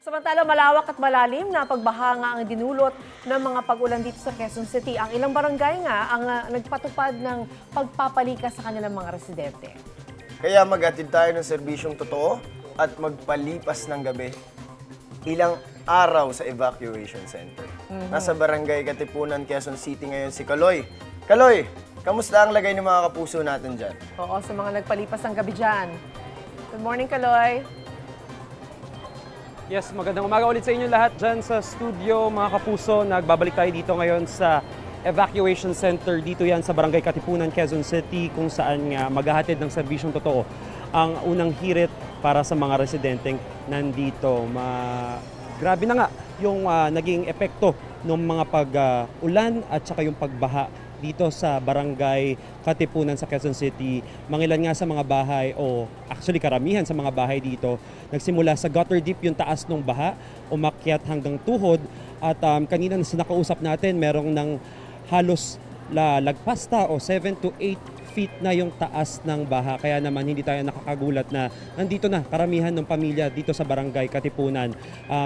Samantala, malawak at malalim na pagbaha nga ang dinulot ng mga pag-ulan dito sa Quezon City. Ang ilang barangay nga ang nagpatupad ng pagpapalikas sa kanilang mga residente. Kaya maghatid tayo ng serbisyong totoo at magpalipas ng gabi. Ilang araw sa evacuation center. Nasa barangay Katipunan, Quezon City ngayon si Kaloy. Kaloy, kamusta ang lagay ng mga kapuso natin dyan? Oo, sa mga nagpalipas ng gabi dyan. Good morning, Kaloy. Yes, magandang umaga ulit sa inyo lahat dyan sa studio, mga kapuso. Nagbabalik tayo dito ngayon sa evacuation center. Dito yan sa Barangay Katipunan, Quezon City, kung saan nga maghahatid ng serbisyong totoo ang unang hirit para sa mga residenteng nandito. Grabe na nga yung naging epekto ng mga pag-ulan at saka yung pagbaha dito sa Barangay Katipunan sa Quezon City. Mangilan nga sa mga bahay o actually karamihan sa mga bahay dito nagsimula sa gutter deep yung taas ng baha, umakyat hanggang tuhod at kanina na sinakausap natin merong ng halos lagpasta o 7 to 8 feet na yung taas ng baha. Kaya naman hindi tayo nakakagulat na nandito na karamihan ng pamilya dito sa Barangay Katipunan.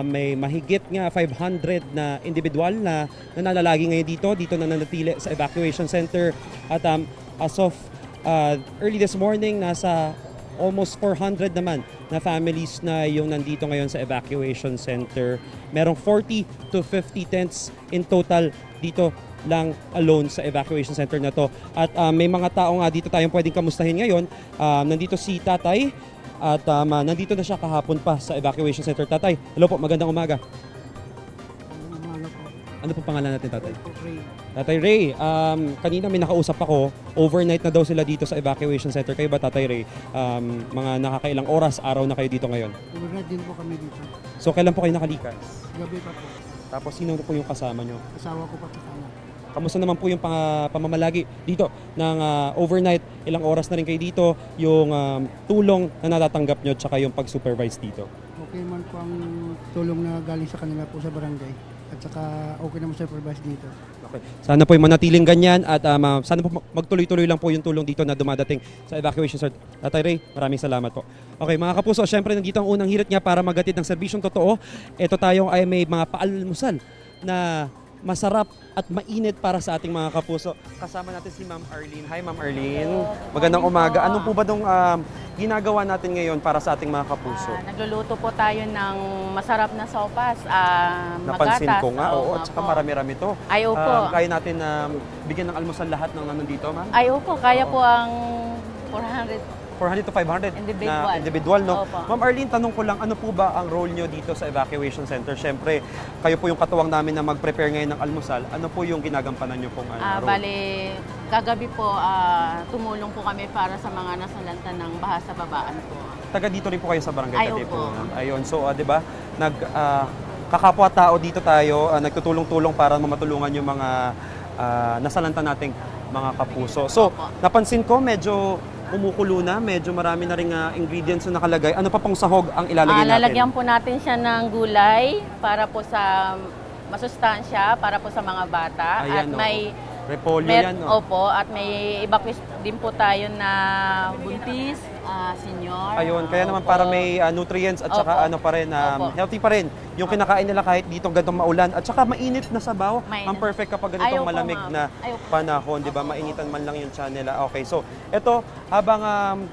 May mahigit nga 500 na individual na nananalagi ngayon dito na nanatili sa evacuation center. At as of early this morning, nasa almost 400 naman na families na yung nandito ngayon sa evacuation center. Merong 40 to 50 tents in total dito lang alone sa evacuation center na to. At may mga tao nga dito tayong pwedeng kamustahin ngayon. Nandito si Tatay at nandito na siya kahapon pa sa evacuation center. Tatay, hello po, magandang umaga. Ano po pangalan natin, Tatay? Tatay Ray, kanina may nakausap ako, overnight na daw sila dito sa evacuation center. Kayo ba, Tatay Ray? Mga nakakailang oras, araw na kayo dito ngayon? Overnight din po kami dito. So, kailan po kayo nakalikas? Gabi pa po. Tapos, sino po yung kasama nyo? Asawa ko pa sa kanya. Kamusta naman po yung pamamalagi dito ng overnight? Ilang oras na rin kayo dito? Yung tulong na natatanggap nyo tsaka yung pag-supervise dito? Okay man po ang tulong na galing sa kanila po sa barangay. At saka okay naman sa supervise dito. Okay. Sana po yung manatiling ganyan at sana po magtuloy-tuloy lang po yung tulong dito na dumadating sa evacuation center. Tatay Ray, maraming salamat po. Okay, mga kapuso, syempre nandito ang unang hirit niya para maghatid ng serbisyong totoo. Ito tayo ay may mga paalmusal na masarap at mainit para sa ating mga kapuso. Kasama natin si Ma'am Arlene. Hi, Ma'am Arlene. Magandang umaga. Ano po ba itong ginagawa natin ngayon para sa ating mga kapuso? Nagluluto po tayo ng masarap na sopas. Napansin magatas. ko nga, oo, at saka marami-rami to. Ay, opo. Kaya natin bigyan ng almusal lahat ng nandito, ma'am? Ay, opo. Kaya po ang 400 to 500 na individual, no? Opo. Ma'am Arlene, tanong ko lang, ano po ba ang role nyo dito sa evacuation center? Siyempre, kayo po yung katuwang namin na mag-prepare ngayon ng almusal. Ano po yung ginagampanan nyo pong role? Bale, kagabi po, tumulong po kami para sa mga nasalanta ng baha sa babaan po. Taga dito rin po kayo sa Barangay Ay, Katipunan. opo. Ayun, so, di ba, kakapwa-tao dito tayo, nagtutulong-tulong para matulungan yung mga nasalanta nating mga kapuso. So, Opo. napansin ko, medyo kumukulo na, medyo marami na ring ingredients na nakalagay. Ano pa pong sahog ang ilalagay natin? Lalagyan po natin siya ng gulay para po sa masustansya, para po sa mga bata. Ayan, at may repolyo yan, no? Opo, at may evacuation din po tayo na buntis, senior. Ayun, kaya naman Opo. para may nutrients at saka Opo. ano pa rin, Opo. healthy pa rin yung kinakain nila kahit dito gantong maulan. At saka mainit na sabaw. Mainit. Ang perfect kapag ganitong Opo, malamig ma'am. na Opo. panahon, di ba? Mainitan man lang yung tiyan nila. Okay, so eto, habang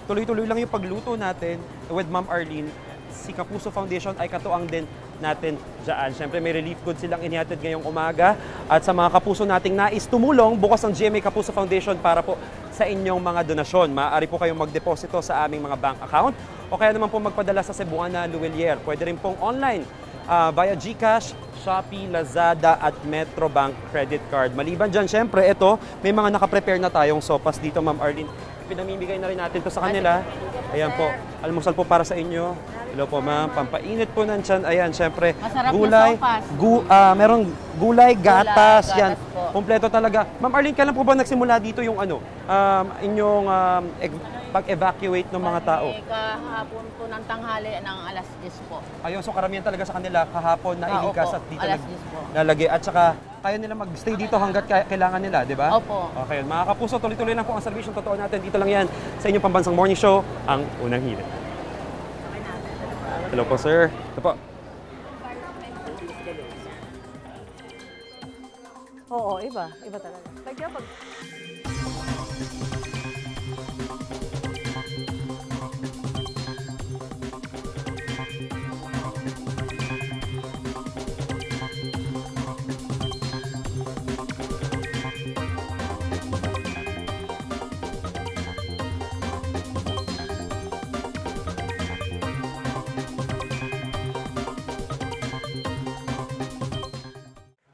tuloy-tuloy lang yung pagluto natin with Ma'am Arlene, si Kapuso Foundation ay katuang din natin dyan. Siyempre may relief goods silang inihatid ngayong umaga. At sa mga kapuso nating nais tumulong, bukas ang GMA Kapuso Foundation para po sa inyong mga donasyon. Maaari po kayong magdeposito sa aming mga bank account o kaya naman po magpadala sa Cebuana Luwelier. Pwede rin pong online via GCash, Shopee, Lazada at Metrobank credit card. Maliban dyan, syempre, ito, may mga nakaprepare na tayong sopas dito, Ma'am Arlene. Pinamimigay na rin natin to sa kanila. Ayan po, almusal po para sa inyo. Hello po, ma'am. Pampainit po ng tiyan. Ayan, syempre, Masarap na gulay. sopas. Merong gulay, gatas, Gulay, yan. gatas po. Kompleto talaga. Ma'am Arlene, kailan po ba nagsimula dito yung inyong pag-evacuate ng mga tao? Kahapon po ng tanghali ng alas 10 po. Ayun, so karamihan talaga sa kanila kahapon na ilikas opo. at dito Alas 10 po. nalagay. At saka kaya nila mag-stay dito hanggat kailangan nila, di ba? Opo. Okay, mga kapuso, tuloy-tuloy lang po ang serbisyong totoo natin. Dito lang yan sa inyong pambansang morning show, ang Unang Hirit. Hello po, sir. Ito po. Oo, iba. Iba talaga. Kaya pag...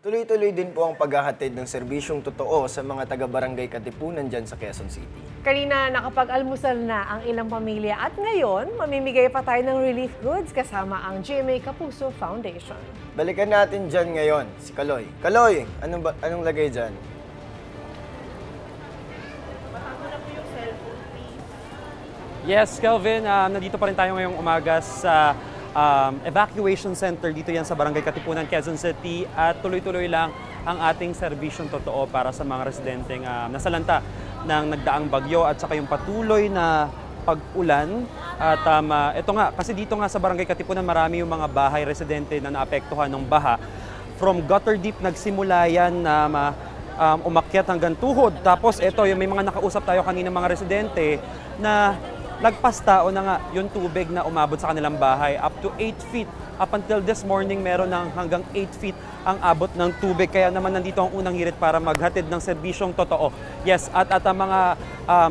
Tuloy-tuloy din po ang paghahatid ng serbisyong totoo sa mga taga-barangay Katipunan dyan sa Quezon City. Kanina nakapag-almusal na ang ilang pamilya at ngayon mamimigay pa tayo ng relief goods kasama ang GMA Kapuso Foundation. Balikan natin dyan ngayon si Kaloy. Kaloy, anong lagay dyan? Yes, Kelvin, nandito pa rin tayo ngayong umaga sa evacuation center dito yan sa Barangay Katipunan, Quezon City at tuloy-tuloy lang ang ating serbisyong totoo para sa mga residenteng nasalanta ng nagdaang bagyo at saka yung patuloy na pag-ulan. At ito nga, kasi dito nga sa Barangay Katipunan marami yung mga bahay residente na naapektuhan ng baha. From gutter deep nagsimula yan na umakyat hanggang tuhod. Tapos ito, yung may mga nakausap tayo kanina mga residente na lagpas tao na nga yung tubig na umabot sa kanilang bahay up to 8 feet. Up until this morning, meron ng hanggang 8 feet ang abot ng tubig. Kaya naman nandito ang unang hirit para maghatid ng serbisyong totoo. Yes, at ang mga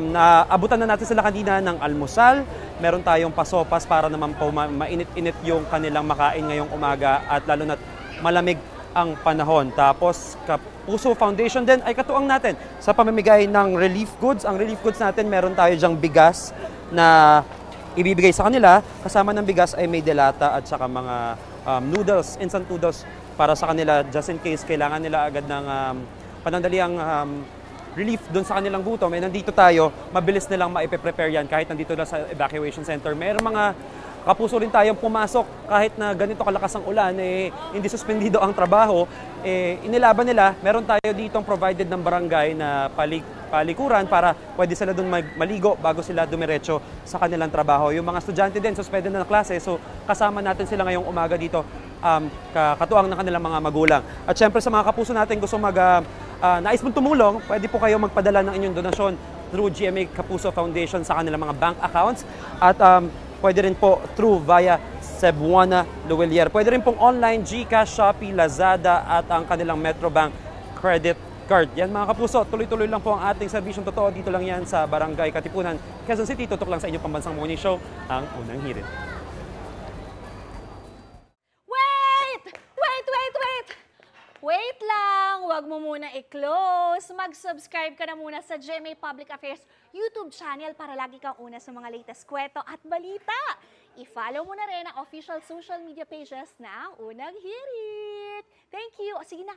naabutan na natin sila kanina ng almusal. Meron tayong pasopas para naman po mainit-init yung kanilang makain ngayong umaga at lalo na't malamig ang panahon. Tapos Kapuso Foundation din ay katuwang natin sa pamamigay ng relief goods. Ang relief goods natin, meron tayo dyang bigas na ibibigay sa kanila. Kasama ng bigas ay may delata at saka mga noodles, instant noodles para sa kanila just in case kailangan nila agad ng panandaliang relief doon sa kanilang gutom. Nandito tayo, mabilis nilang maipe-prepare yan kahit nandito na sa evacuation center. Mayroong mga kapuso rin tayong pumasok kahit na ganito kalakas ang ulan, hindi suspendido ang trabaho, inilaban nila. Meron tayo ditong provided ng barangay na palikuran para pwede sila doon maligo bago sila dumiretso sa kanilang trabaho. Yung mga estudyante din, suspended na klase, so kasama natin sila ngayong umaga dito, katuwang ng kanilang mga magulang. At syempre sa mga kapuso natin gusto nais mong tumulong, pwede po kayo magpadala ng inyong donasyon through GMA Kapuso Foundation sa kanilang mga bank accounts at pwede rin po through via Cebuana Luwelier. Pwede rin pong online, GCash, Shopee, Lazada at ang kanilang Metrobank credit card. Yan mga kapuso, tuloy-tuloy lang po ang ating serbisyong totoo. Dito lang yan sa Barangay Katipunan, Quezon City. Tutok lang sa inyong pambansang morning show, ang Unang Hirit. Wait lang! Huwag mo muna i-close. Mag-subscribe ka na muna sa GMA Public Affairs YouTube channel para lagi kang una sa mga latest kwento at balita. I-follow mo na rin ang official social media pages ng Unang Hirit. Thank you! O sige na,